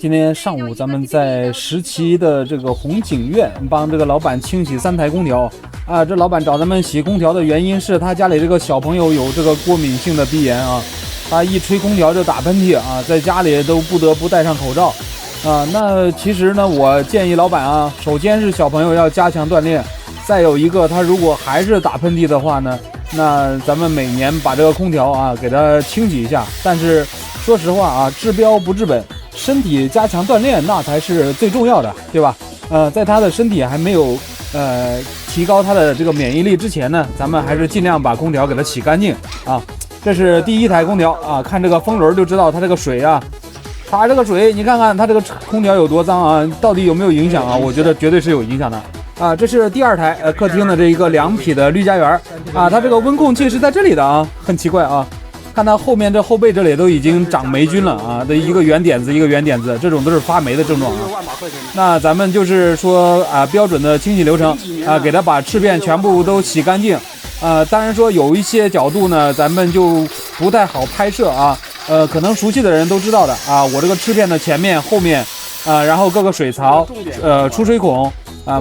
今天上午咱们在石岐的这个红景苑帮这个老板清洗3台空调啊。这老板找咱们洗空调的原因是他家里这个小朋友有这个过敏性的鼻炎啊，他一吹空调就打喷嚏啊，在家里都不得不戴上口罩啊。那其实呢，我建议老板啊，首先是小朋友要加强锻炼，再有一个他如果还是打喷嚏的话呢，那咱们每年把这个空调啊给它清洗一下。但是说实话啊，治标不治本，身体加强锻炼那才是最重要的，对吧？在他的身体还没有提高他的这个免疫力之前呢，咱们还是尽量把空调给它洗干净啊。这是第1台空调啊，看这个风轮就知道它这个水啊，它这个水你看看它这个空调有多脏啊，到底有没有影响啊？我觉得绝对是有影响的啊。这是第2台客厅的这一个2匹的绿家园啊，它这个温控器是在这里的啊，很奇怪啊。看它后面这后背这里都已经长霉菌了啊，的一个圆点子一个圆点子，这种都是发霉的症状啊。那咱们就是说啊，标准的清洗流程啊，给它把翅片全部都洗干净当然说有一些角度呢，咱们就不太好拍摄啊。可能熟悉的人都知道的啊，我这个翅片的前面、后面然后各个水槽、出水孔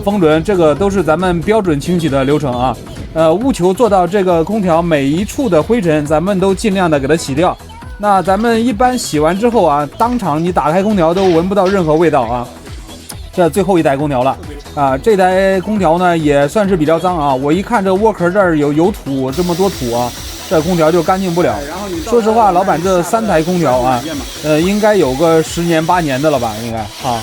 风轮，这个都是咱们标准清洗的流程啊。务求做到这个空调每一处的灰尘，咱们都尽量的给它洗掉。那咱们一般洗完之后啊，当场你打开空调都闻不到任何味道啊。这最后1台空调了啊，这台空调呢也算是比较脏啊。我一看这窝壳这儿有土，这么多土啊，这空调就干净不了。说实话，老板这3台空调啊，应该有个10年8年的了吧，应该啊。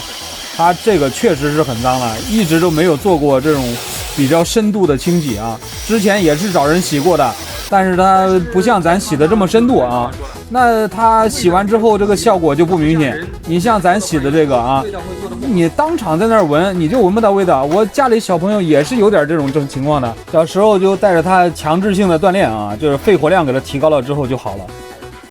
它这个确实是很脏了，一直都没有做过这种比较深度的清洗啊。之前也是找人洗过的，但是它不像咱洗的这么深度啊。那它洗完之后这个效果就不明显。你像咱洗的这个啊，你当场在那儿闻，你就闻不到味道。我家里小朋友也是有点这种情况的，小时候就带着他强制性的锻炼啊，就是肺活量给他提高了之后就好了。